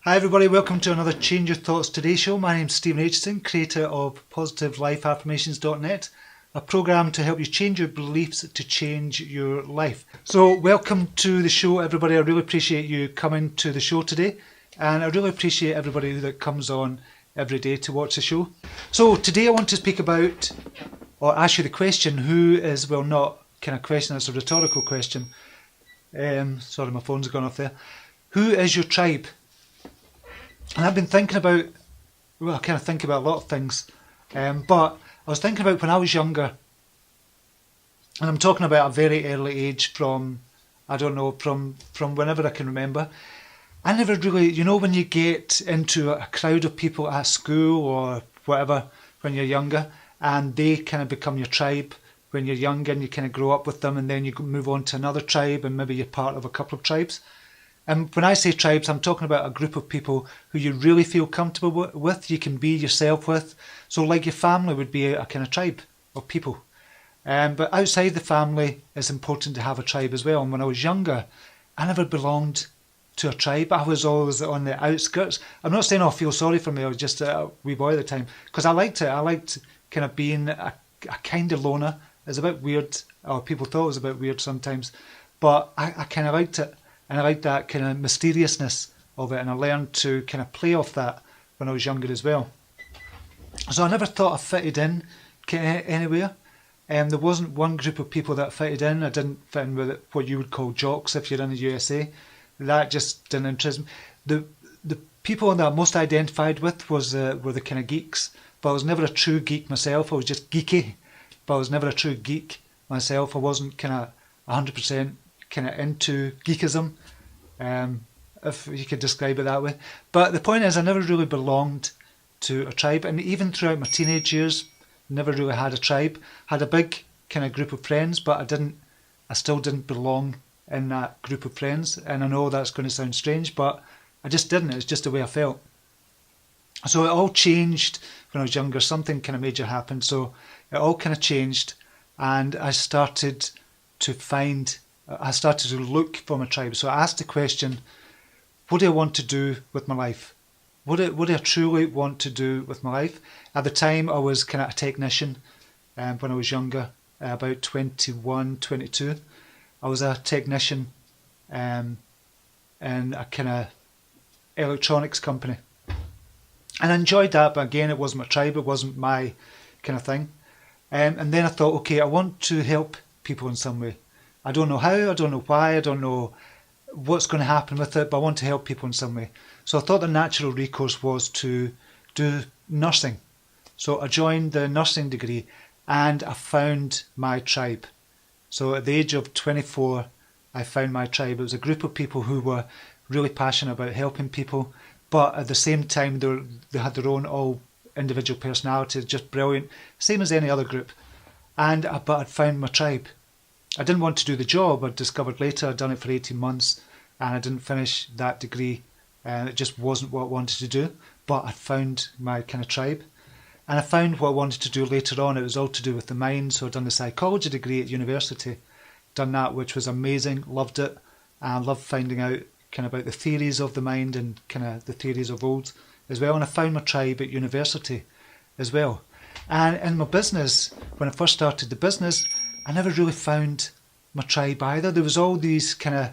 Hi everybody, welcome to another Change Your Thoughts Today show. My name's Stephen Aitchison, creator of CYTLive a program to help you change your beliefs to change your life. So welcome to the show everybody. I really appreciate you coming to the show today, and I really appreciate everybody that comes on every day to watch the show. So today I want to speak about, or ask you the question, who is, well, not kind of question, it's a rhetorical question. Sorry, my phone's gone off there. Who is your tribe? And I've been thinking about, well, I kind of think about a lot of things, but I was thinking about when I was younger, and I'm talking about a very early age from, I don't know, from whenever I can remember. I never really, you know, when you get into a crowd of people at school or whatever when you're younger, and they kind of become your tribe when you're younger, and you kind of grow up with them, and then you move on to another tribe, and maybe you're part of a couple of tribes. And when I say tribes, I'm talking about a group of people who you really feel comfortable with, you can be yourself with. So like your family would be a kind of tribe of people. But outside the family, it's important to have a tribe as well. And when I was younger, I never belonged to a tribe. I was always on the outskirts. I'm not saying, oh, feel sorry for me, I was just a wee boy at the time. Because I liked it. I liked kind of being a kind of loner. It's a bit weird, or people thought it was a bit weird sometimes. But I kind of liked it. And I liked that kind of mysteriousness of it, and I learned to kind of play off that when I was younger as well. So I never thought I fitted in anywhere. There wasn't one group of people that fitted in. I didn't fit in with what you would call jocks if you're in the USA. That just didn't interest me. The people that I most identified with were the kind of geeks, but I was never a true geek myself. I was just geeky, but I was never a true geek myself. I wasn't kind of 100% kind of into geekism, if you could describe it that way. But the point is, I never really belonged to a tribe, and even throughout my teenage years, never really had a tribe. Had a big kind of group of friends, but I still didn't belong in that group of friends. And I know that's going to sound strange, but I just didn't. It's just the way I felt. So it all changed when I was younger. Something kind of major happened, so it all kind of changed, and I started to look for my tribe. So I asked the question, what do I want to do with my life? What do I truly want to do with my life? At the time, I was kind of a technician when I was younger, about 21, 22. I was a technician in a kind of electronics company. And I enjoyed that, but again, it wasn't my tribe, it wasn't my kind of thing. And then I thought, okay, I want to help people in some way. I don't know how, I don't know why, I don't know what's going to happen with it, but I want to help people in some way. So I thought the natural recourse was to do nursing. So I joined the nursing degree and I found my tribe. So at the age of 24, I found my tribe. It was a group of people who were really passionate about helping people, but at the same time they had their own all individual personalities, just brilliant, same as any other group. But I'd found my tribe. I didn't want to do the job. I discovered later I'd done it for 18 months and I didn't finish that degree, and it just wasn't what I wanted to do, but I found my kind of tribe. And I found what I wanted to do later on. It was all to do with the mind, so I'd done the psychology degree at university, done that, which was amazing, loved it, and I loved finding out kind of about the theories of the mind and kind of the theories of old as well. And I found my tribe at university as well. And in my business, when I first started the business, I never really found my tribe either. There was all these kind of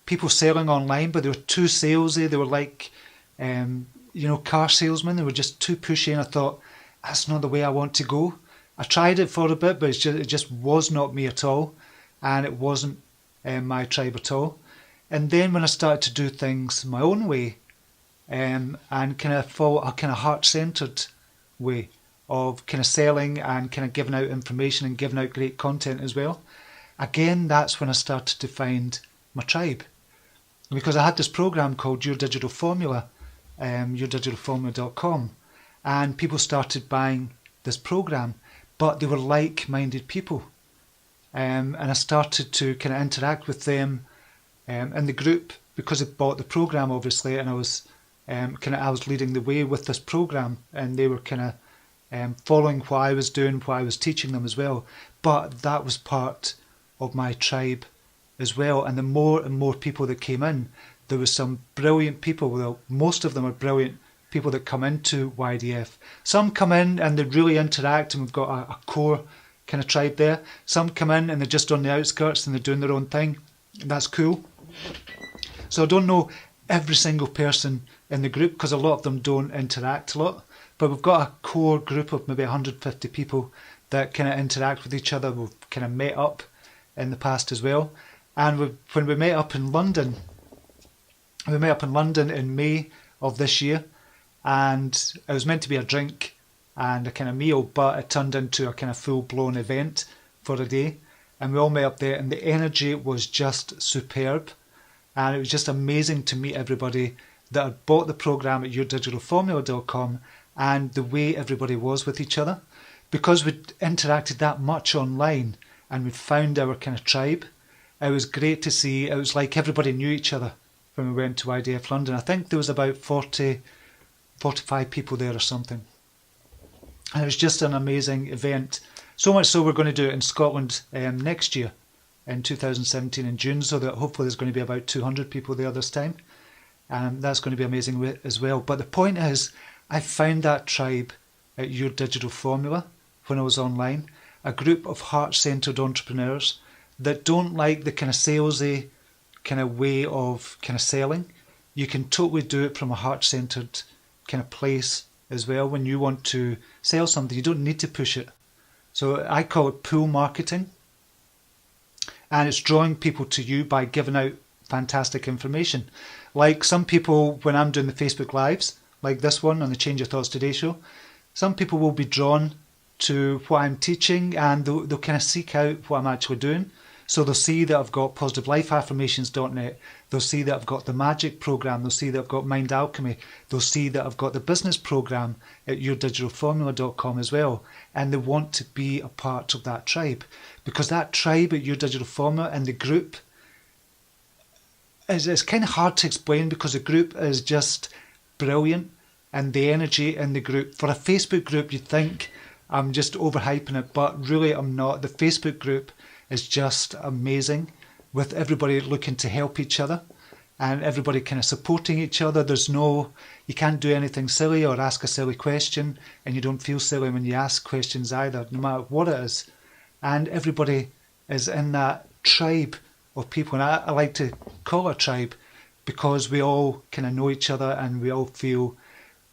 people selling online, but they were too salesy. They were like, car salesmen. They were just too pushy, and I thought, that's not the way I want to go. I tried it for a bit, but it just was not me at all, and it wasn't my tribe at all. And then when I started to do things my own way, and kind of follow a kind of heart-centered way of kind of selling and kind of giving out information and giving out great content as well. Again, that's when I started to find my tribe. Because I had this program called Your Digital Formula, yourdigitalformula.com, and people started buying this program, but they were like-minded people. And I started to kind of interact with them in the group because they bought the program, obviously, and I was leading the way with this program, and they were kind of following what I was doing, what I was teaching them as well. But that was part of my tribe as well. And the more and more people that came in, there was some brilliant people. Well, most of them are brilliant people that come into YDF. Some come in and they really interact, and we've got a core kind of tribe there. Some come in and they're just on the outskirts and they're doing their own thing. That's cool. So I don't know every single person in the group because a lot of them don't interact a lot. But we've got a core group of maybe 150 people that kind of interact with each other. We've kind of met up in the past as well. And when we met up in London, in May of this year, and it was meant to be a drink and a kind of meal, but it turned into a kind of full-blown event for a day. And we all met up there, and the energy was just superb. And it was just amazing to meet everybody that had bought the program at yourdigitalformula.com and the way everybody was with each other. Because we'd interacted that much online and we'd found our kind of tribe, it was great to see. It was like everybody knew each other when we went to IDF London. I think there was about 45 people there or something. And it was just an amazing event. So much so we're going to do it in Scotland next year in 2017 in June, so that hopefully there's going to be about 200 people there this time. That's going to be amazing as well. But the point is, I found that tribe at Your Digital Formula when I was online, a group of heart-centered entrepreneurs that don't like the kind of salesy kind of way of kind of selling. You can totally do it from a heart-centered kind of place as well. When you want to sell something, you don't need to push it. So I call it pull marketing. And it's drawing people to you by giving out fantastic information. Like some people, when I'm doing the Facebook Lives, like this one on the Change Your Thoughts Today show, some people will be drawn to what I'm teaching, and they'll kind of seek out what I'm actually doing. So they'll see that I've got PositiveLifeAffirmations.net, they'll see that I've got the Magic program, they'll see that I've got Mind Alchemy, they'll see that I've got the business program at yourdigitalformula.com as well, and they want to be a part of that tribe, because that tribe at Your Digital Formula and the group it's kind of hard to explain, because the group is just brilliant, and the energy in the group. For a Facebook group, you'd think I'm just overhyping it, but really I'm not. The Facebook group is just amazing, with everybody looking to help each other and everybody kind of supporting each other. You can't do anything silly or ask a silly question, and you don't feel silly when you ask questions either, no matter what it is. And everybody is in that tribe of people, and I like to call it a tribe because we all kind of know each other and we all feel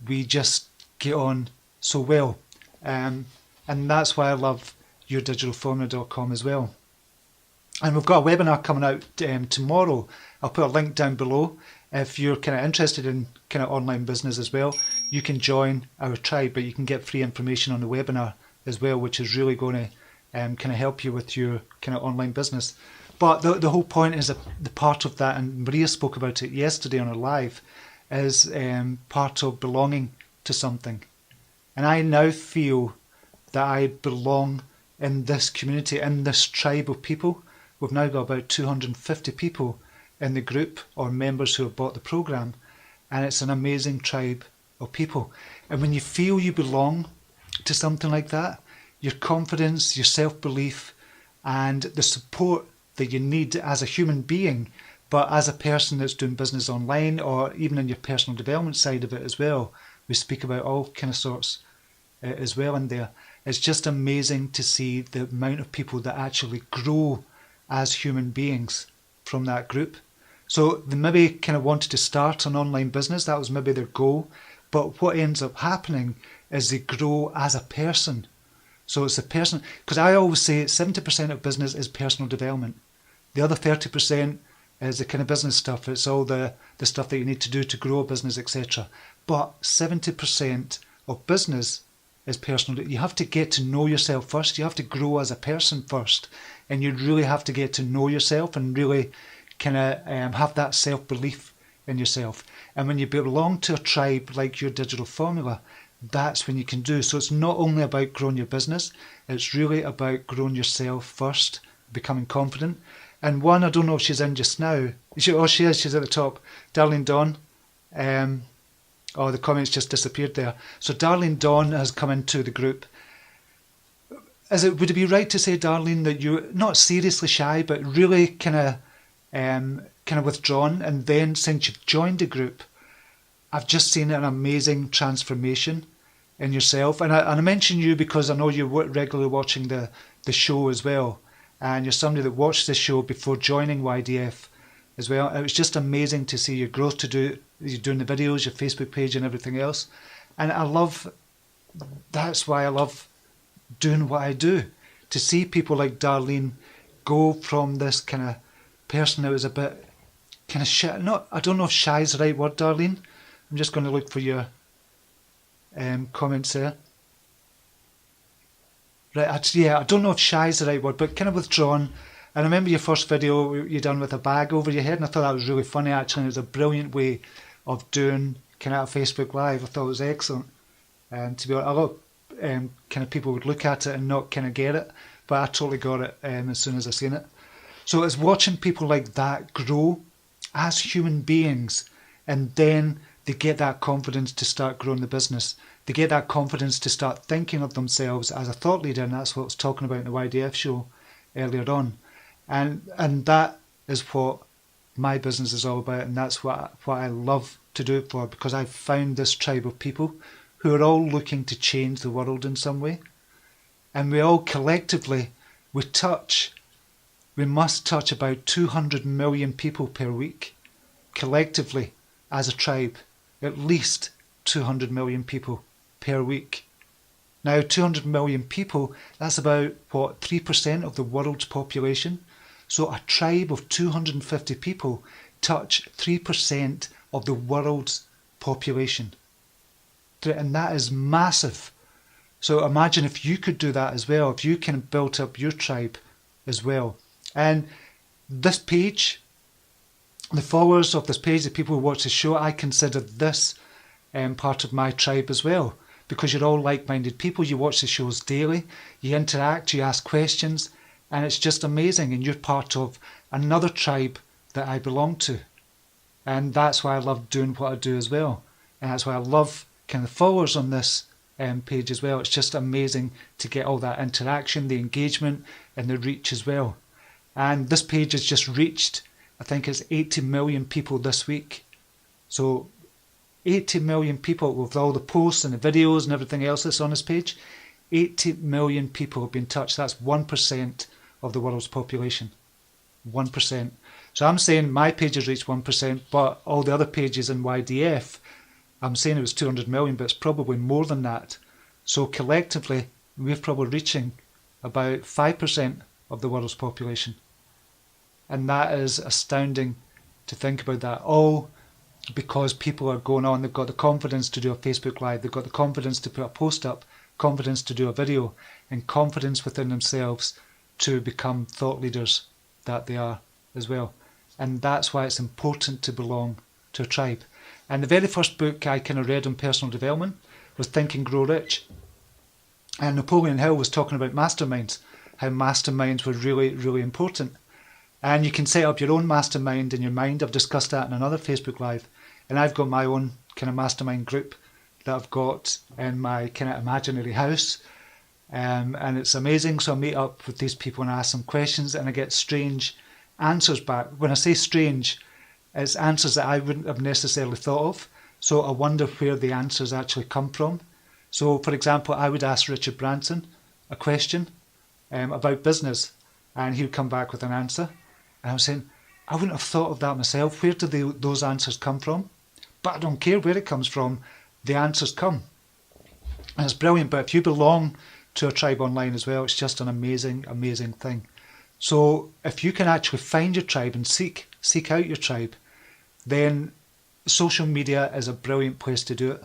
we just get on so well. And that's why I love yourdigitalformula.com as well. And we've got a webinar coming out tomorrow. I'll put a link down below. If you're kind of interested in kind of online business as well, you can join our tribe, but you can get free information on the webinar as well, which is really going to kind of help you with your kind of online business. But the whole point is that the part of that, and Maria spoke about it yesterday on her live, is part of belonging to something. And I now feel that I belong in this community, in this tribe of people. We've now got about 250 people in the group, or members who have bought the program, and it's an amazing tribe of people. And when you feel you belong to something like that, your confidence, your self-belief, and the support that you need as a human being, but as a person that's doing business online, or even in your personal development side of it as well, we speak about all kind of sorts as well in there. It's just amazing to see the amount of people that actually grow as human beings from that group. So they maybe kind of wanted to start an online business, that was maybe their goal, but what ends up happening is they grow as a person. So it's a person, because I always say 70% of business is personal development. The other 30% is the kind of business stuff. It's all the stuff that you need to do to grow a business, etc. But 70% of business is personal. You have to get to know yourself first. You have to grow as a person first. And you really have to get to know yourself and really kind of have that self-belief in yourself. And when you belong to a tribe like Your Digital Formula, that's when you can do. So it's not only about growing your business, it's really about growing yourself first, becoming confident. And one, I don't know if she's in just now. She is, she's at the top. Darlene Dawn. The comments just disappeared there. So Darlene Dawn has come into the group. Would it be right to say, Darlene, that you're not seriously shy, but really kind of kind of withdrawn, and then since you've joined the group, I've just seen an amazing transformation in yourself. And I mention you because I know you're regularly watching the show as well, and you're somebody that watched the show before joining YDF as well. It was just amazing to see your growth, you're doing the videos, your Facebook page and everything else. And that's why I love doing what I do, to see people like Darlene go from this kind of person that was a bit kind of shy. I don't know if shy is the right word, Darlene. I'm just going to look for your comments there. Right, I don't know if shy is the right word, but kind of withdrawn. And I remember your first video you done with a bag over your head, and I thought that was really funny actually. It was a brilliant way of doing kind of a Facebook Live. I thought it was excellent. To be honest, a lot of kind of people would look at it and not kind of get it, but I totally got it as soon as I seen it. So it's watching people like that grow as human beings, and then they get that confidence to start growing the business. They get that confidence to start thinking of themselves as a thought leader, and that's what I was talking about in the YDF show earlier on. And that is what my business is all about, and that's what I love to do it for, because I've found this tribe of people who are all looking to change the world in some way. And we all collectively, we must touch about 200 million people per week, collectively as a tribe, at least 200 million people per week. Now 200 million people, that's about 3% of the world's population. So a tribe of 250 people touch 3% of the world's population. And that is massive. So imagine if you could do that as well, if you can build up your tribe as well. And this page, the followers of this page, the people who watch the show, I consider this part of my tribe as well, because you're all like-minded people. You watch the shows daily, you interact, you ask questions, and it's just amazing. And you're part of another tribe that I belong to. And that's why I love doing what I do as well. And that's why I love kind of followers on this page as well. It's just amazing to get all that interaction, the engagement, and the reach as well. And this page has just reached, I think it's 80 million people this week. So 80 million people with all the posts and the videos and everything else that's on this page. 80 million people have been touched. That's 1% of the world's population. 1%. So I'm saying my page has reached 1%, but all the other pages in YDF, I'm saying it was 200 million, but it's probably more than that. So collectively, we're probably reaching about 5% of the world's population. And that is astounding to think about that. All because people are going on, they've got the confidence to do a Facebook Live, they've got the confidence to put a post up, confidence to do a video, and confidence within themselves to become thought leaders that they are as well. And that's why it's important to belong to a tribe. And the very first book I kind of read on personal development was Think and Grow Rich. And Napoleon Hill was talking about masterminds, how masterminds were really, really important. And you can set up your own mastermind in your mind. I've discussed that in another Facebook Live. And I've got my own kind of mastermind group that I've got in my kind of imaginary house. And it's amazing. So I meet up with these people and I ask them questions and I get strange answers back. When I say strange, it's answers that I wouldn't have necessarily thought of. So I wonder where the answers actually come from. So, for example, I would ask Richard Branson a question about business, and he would come back with an answer. And I was saying, I wouldn't have thought of that myself. Where do those answers come from? But I don't care where it comes from. The answers come. And it's brilliant. But if you belong to a tribe online as well, it's just an amazing, amazing thing. So if you can actually find your tribe and seek out your tribe, then social media is a brilliant place to do it.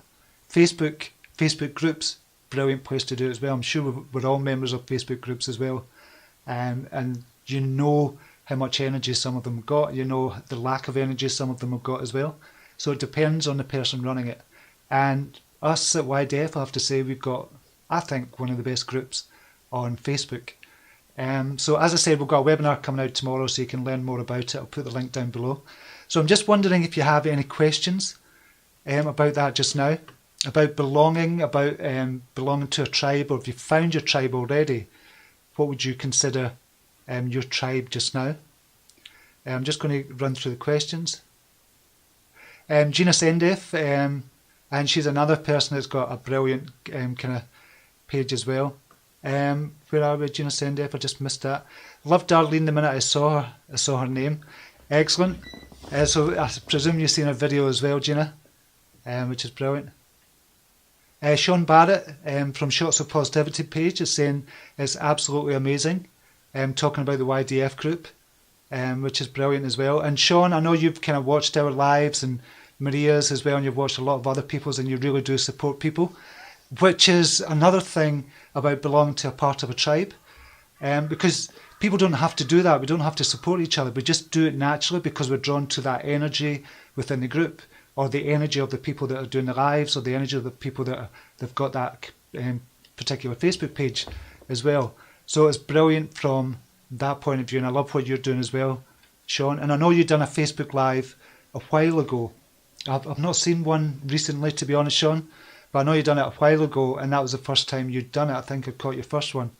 Facebook groups, brilliant place to do it as well. I'm sure we're all members of Facebook groups as well. And you know how much energy some of them have got. You know the lack of energy some of them have got as well. So it depends on the person running it. And us at YDF, I have to say, we've got, I think, one of the best groups on Facebook. So as I said, we've got a webinar coming out tomorrow, so you can learn more about it. I'll put the link down below. So I'm just wondering if you have any questions about that just now, about belonging to a tribe, or if you've found your tribe already, what would you consider your tribe just now? I'm just going to run through the questions. Gina Sendef, and she's another person that's got a brilliant kind of page as well. Where are we, Gina Sendef? I just missed that. Loved Darlene the minute I saw her name. Excellent. So I presume you've seen her video as well, Gina, which is brilliant. Sean Barrett from Shots of Positivity page is saying it's absolutely amazing, talking about the YDF group, which is brilliant as well. And Sean, I know you've kind of watched our lives and Maria's as well, and you've watched a lot of other people's, and you really do support people, which is another thing about belonging to a part of a tribe, because people don't have to do that. We don't have to support each other. We just do it naturally because we're drawn to that energy within the group, or the energy of the people that are doing the lives, or the energy of the people that they've got that particular Facebook page as well. So it's brilliant from that point of view, and I love what you're doing as well, Sean. And I know you've done a Facebook Live a while ago. I've not seen one recently, to be honest, Sean, but I know you've done it a while ago, and that was the first time you'd done it. I think I caught your first one,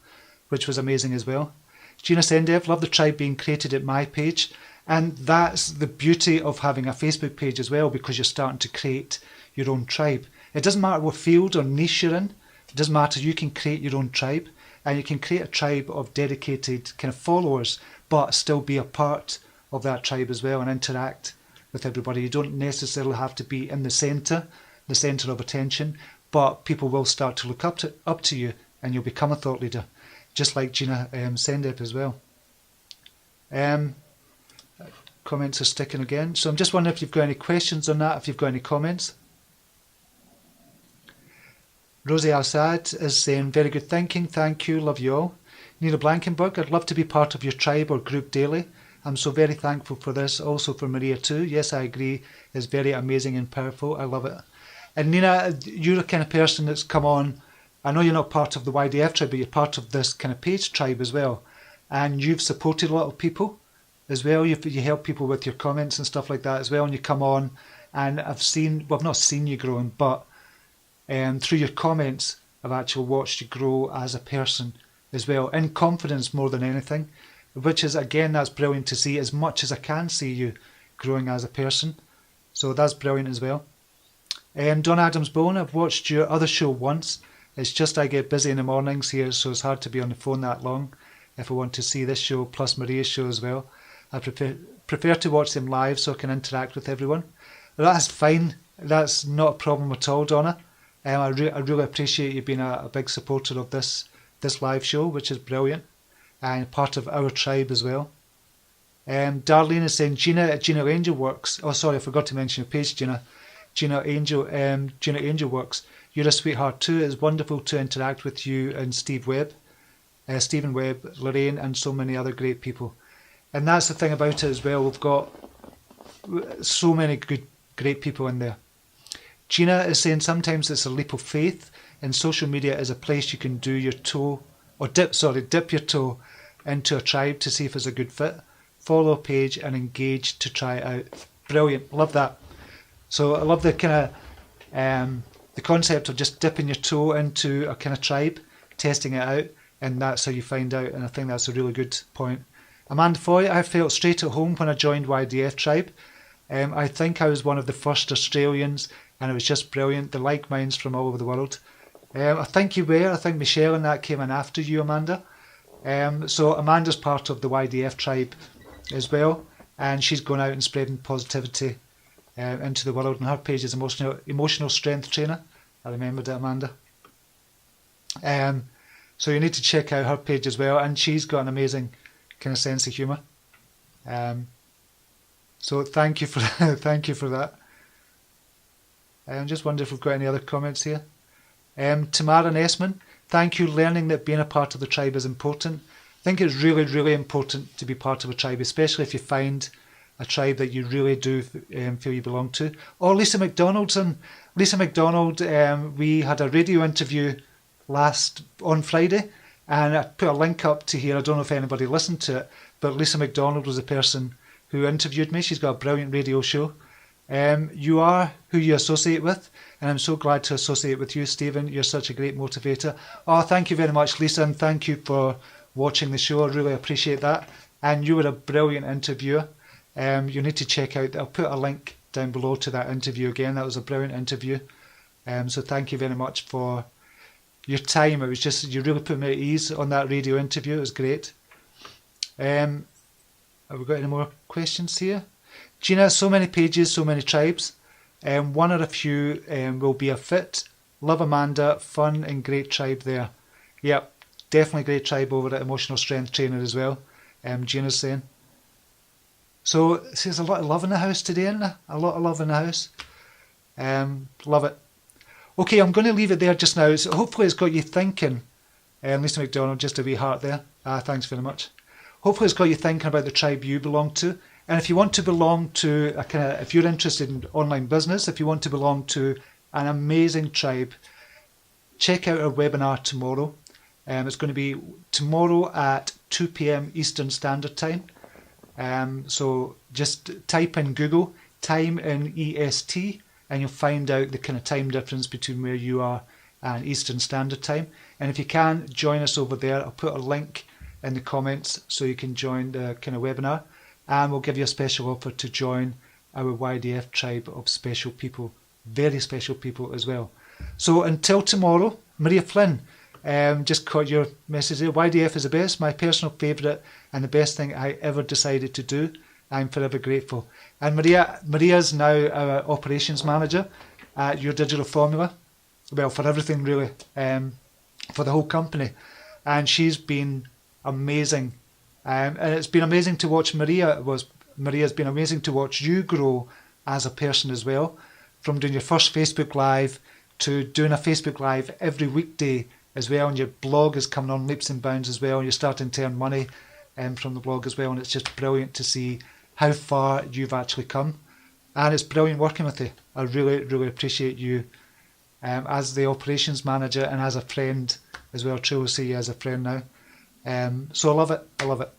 which was amazing as well. Gina Sendev, love the tribe being created at my page. And that's the beauty of having a Facebook page as well, because you're starting to create your own tribe. It doesn't matter what field or niche you're in. It doesn't matter. You can create your own tribe, and you can create a tribe of dedicated kind of followers, but still be a part of that tribe as well and interact with everybody. You don't necessarily have to be in the centre of attention, but people will start to look up to you, and you'll become a thought leader, just like Gina Sendep as well. Comments are sticking again, so I'm just wondering if you've got any questions on that, if you've got any comments. Rosie Al-Sad is saying, very good thinking, thank you, love you all. Nina Blankenburg, I'd love to be part of your tribe or group daily. I'm so very thankful for this, also for Maria too. Yes, I agree, it's very amazing and powerful, I love it. And Nina, you're the kind of person that's come on, I know you're not part of the YDF tribe, but you're part of this kind of page tribe as well. And you've supported a lot of people as well. You help people with your comments and stuff like that as well, and you come on, and I've not seen you growing, but through your comments I've actually watched you grow as a person as well, in confidence more than anything, which is, again, that's brilliant to see, as much as I can see you growing as a person, so that's brilliant as well. Don Adams Bone, I've watched your other show once. It's just I get busy in the mornings here, so it's hard to be on the phone that long if I want to see this show plus Maria's show as well. I prefer to watch them live so I can interact with everyone. That's fine. That's not a problem at all, Donna. I really appreciate you being a big supporter of this live show, which is brilliant, and part of our tribe as well. Darlene is saying, Gina Angel Works. Oh, sorry, I forgot to mention your page, Gina. Gina Angel Works. You're a sweetheart too. It's wonderful to interact with you and Stephen Webb, Lorraine, and so many other great people. And that's the thing about it as well. We've got so many great people in there. Gina is saying sometimes it's a leap of faith, and social media is a place you can dip your toe into a tribe to see if it's a good fit. Follow a page and engage to try it out. Brilliant, love that. So I love the kind of the concept of just dipping your toe into a kind of tribe, testing it out, and that's how you find out. And I think that's a really good point. Amanda Foy, I felt straight at home when I joined YDF Tribe. I think I was one of the first Australians, and it was just brilliant. The like minds from all over the world. I think you were. I think Michelle and that came in after you, Amanda. So Amanda's part of the YDF Tribe as well, and she's going out and spreading positivity into the world. And her page is emotional strength trainer. I remembered it, Amanda. So you need to check out her page as well, and she's got an amazing kind of sense of humour. So thank you for that. I just wonder if we've got any other comments here. Tamara Nessman, thank you. Learning that being a part of the tribe is important. I think it's really, really important to be part of a tribe, especially if you find a tribe that you really do feel you belong to. Oh, Lisa McDonald, we had a radio interview on Friday, and I put a link up to here. I don't know if anybody listened to it, but Lisa McDonald was the person who interviewed me. She's got a brilliant radio show. You are who you associate with, and I'm so glad to associate with you, Stephen. You're such a great motivator. Oh, thank you very much, Lisa, and thank you for watching the show. I really appreciate that. And you were a brilliant interviewer. you need to check out. I'll put a link down below to that interview again. That was a brilliant interview. So thank you very much for your time. It was just, you really put me at ease on that radio interview. It was great. Have we got any more questions here? Gina, so many pages, so many tribes. One or a few will be a fit. Love Amanda, fun and great tribe there. Yep, definitely great tribe over at Emotional Strength Trainer as well. Gina's saying. So there's a lot of love in the house today, isn't there? A lot of love in the house. Love it. Okay, I'm going to leave it there just now. So hopefully it's got you thinking. Lisa McDonald, just a wee heart there. Thanks very much. Hopefully it's got you thinking about the tribe you belong to. And if you want to belong to if you're interested in online business, if you want to belong to an amazing tribe, check out our webinar tomorrow. It's going to be tomorrow at 2 p.m. Eastern Standard Time. So just type in Google, time in EST, and you'll find out the kind of time difference between where you are and Eastern Standard Time. And if you can, join us over there. I'll put a link in the comments so you can join the kind of webinar. And we'll give you a special offer to join our YDF tribe of special people, very special people as well. So until tomorrow, Maria Flynn, just caught your message there. YDF is the best, my personal favourite and the best thing I ever decided to do. I'm forever grateful. And Maria's now our operations manager at Your Digital Formula. Well, for everything really, for the whole company. And she's been amazing. And it's been amazing to watch Maria's been amazing to watch you grow as a person as well. From doing your first Facebook Live to doing a Facebook Live every weekday as well. And your blog is coming on leaps and bounds as well. And you're starting to earn money from the blog as well. And it's just brilliant to see how far you've actually come. And it's brilliant working with you. I really, really appreciate you as the operations manager and as a friend as well. Truly see you as a friend now. So I love it. I love it.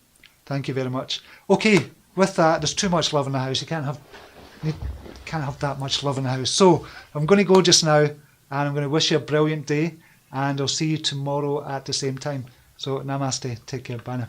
Thank you very much. Okay, with that, there's too much love in the house. You can't have that much love in the house. So I'm going to go just now, and I'm going to wish you a brilliant day, and I'll see you tomorrow at the same time. So namaste. Take care. Bye now.